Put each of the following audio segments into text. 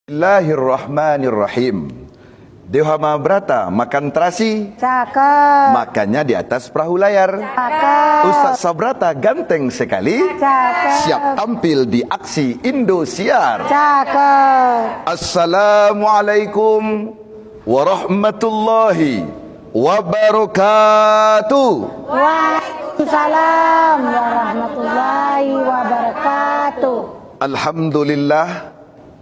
Bismillahirrahmanirrahim. Dewa Mahabharata makan terasi, Cakep. makannya di atas perahu layar. Cakep. Ustaz Sabrata ganteng sekali, Cakep. siap tampil di aksi Indosiar. Cakep. Assalamualaikum warahmatullahi wabarakatuh. Waalaikumsalam warahmatullahi wabarakatuh.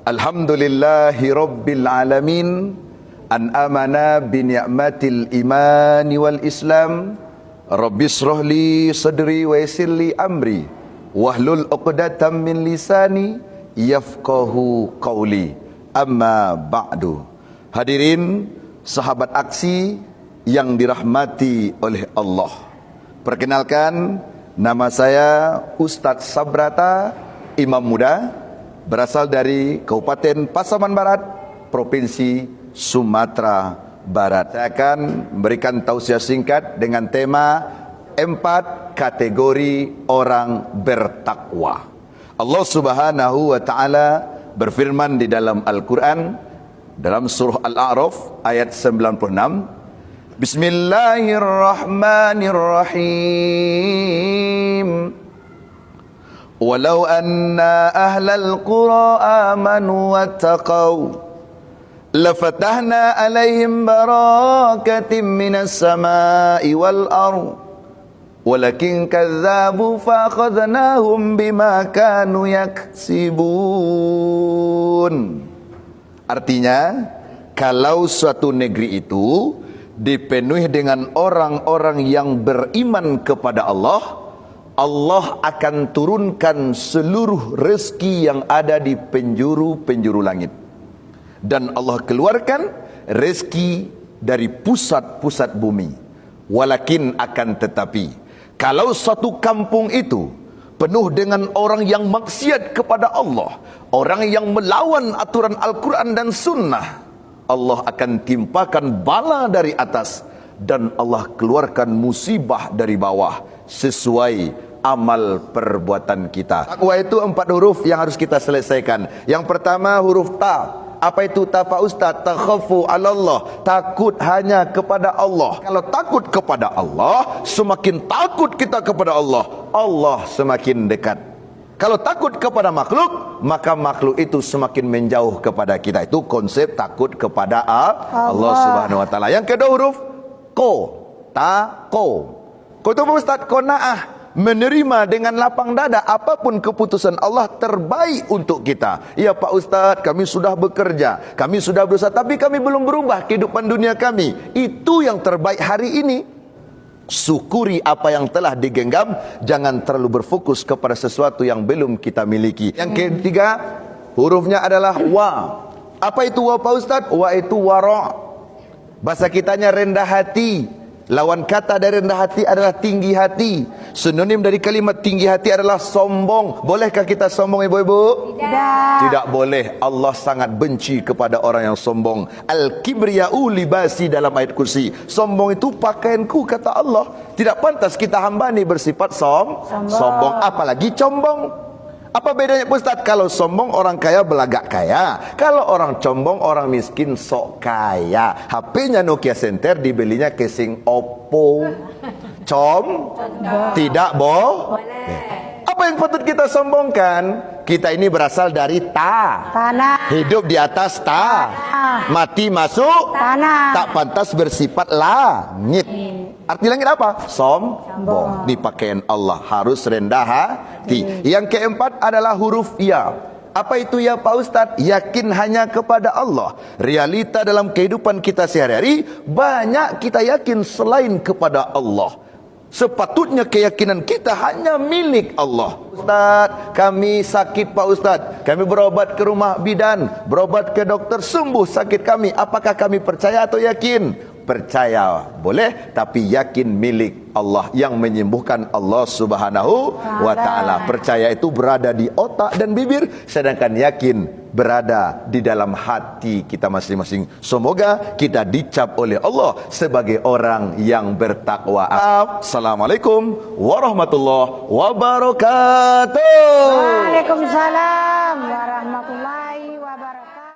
Alhamdulillahi rabbil alamin. An amana bi ni'matil imani wal islam. Rabbi shrah li sadri wa yassir li amri wahlul 'uqdatam min lisani yafqahu qawli. Amma ba'du. Hadirin sahabat aksi yang dirahmati oleh Allah, perkenalkan, nama saya Ustadz Sabrata, imam muda, berasal dari Kabupaten Pasaman Barat, Provinsi Sumatera Barat. Saya akan memberikan tausiah singkat dengan tema 4 kategori orang bertakwa. Allah Subhanahu wa taala berfirman di dalam Al-Qur'an dalam surah Al-A'raf ayat 96. Bismillahirrahmanirrahim. Walau anna ahlal qura amanu wattaqau lafatahna alaihim barakatim minas samai wal ardh walakin kadzabu fa'akhadnahum bima kanu yaksibun. Artinya, kalau suatu negeri itu dipenuhi dengan orang-orang yang beriman kepada Allah, Allah akan turunkan seluruh rezeki yang ada di penjuru-penjuru langit. Dan Allah keluarkan rezeki dari pusat-pusat bumi. Walakin akan tetapi, kalau suatu kampung itu penuh dengan orang yang maksiat kepada Allah, orang yang melawan aturan Al-Quran dan Sunnah, Allah akan timpakan bala dari atas dan Allah keluarkan musibah dari bawah sesuai amal perbuatan kita. Takwa itu 4 huruf yang harus kita selesaikan. Yang pertama huruf ta. Apa itu ta, Pak Ustaz? Takhafu 'ala Allah, takut hanya kepada Allah. Kalau takut kepada Allah, semakin takut kita kepada Allah, Allah semakin dekat. Kalau takut kepada makhluk, maka makhluk itu semakin menjauh kepada kita. Itu konsep takut kepada Allah Subhanahu wa taala. Yang kedua huruf ko, ta, ko. Ko itu Pak Ustaz, qanaah, menerima dengan lapang dada apapun keputusan Allah terbaik untuk kita. Ya Pak Ustaz, kami sudah bekerja, kami sudah berusaha, tapi kami belum berubah kehidupan dunia kami. Itu yang terbaik hari ini. Syukuri apa yang telah digenggam, jangan terlalu berfokus kepada sesuatu yang belum kita miliki. Yang ketiga, hurufnya adalah wa. Apa itu wa Pak Ustaz? Wa itu wara'. Bahasa kitanya rendah hati. Lawan kata dari rendah hati adalah tinggi hati. Sinonim dari kalimat tinggi hati adalah sombong. Bolehkah kita sombong, ibu-ibu? Tidak. Tidak boleh. Allah sangat benci kepada orang yang sombong. Al-kibriya'u libasi dalam ayat kursi. Sombong itu pakaianku, kata Allah. Tidak pantas kita hamba ini bersifat sombong. Apalagi combong. Apa bedanya Ustaz? Kalau sombong orang kaya belagak kaya, kalau orang combong orang miskin sok kaya. HP-nya Nokia Center dibelinya casing Oppo. Tidak boleh. Apa yang patut kita sombongkan? Kita ini berasal dari Tanah. hidup di atas mati masuk Tanah. tak pantas bersifat langit. Arti langit apa? Sombong. Di pakaian Allah harus rendah hati. Yang keempat adalah huruf ya. Apa itu ya Pak Ustadz? Yakin hanya kepada Allah. Realita dalam kehidupan kita sehari-hari, banyak kita yakin selain kepada Allah. Sepatutnya keyakinan kita hanya milik Allah. Ustaz, kami sakit Pak Ustaz, kami berobat ke rumah bidan, berobat ke dokter, sembuh sakit kami. Apakah kami percaya atau yakin? Percaya boleh, tapi yakin milik Allah. Yang menyembuhkan Allah Subhanahu wa ta'ala. Percaya itu berada di otak dan bibir, sedangkan yakin berada di dalam hati kita masing-masing. Semoga kita dicap oleh Allah sebagai orang yang bertakwa. Assalamualaikum warahmatullahi wabarakatuh. Waalaikumsalam warahmatullahi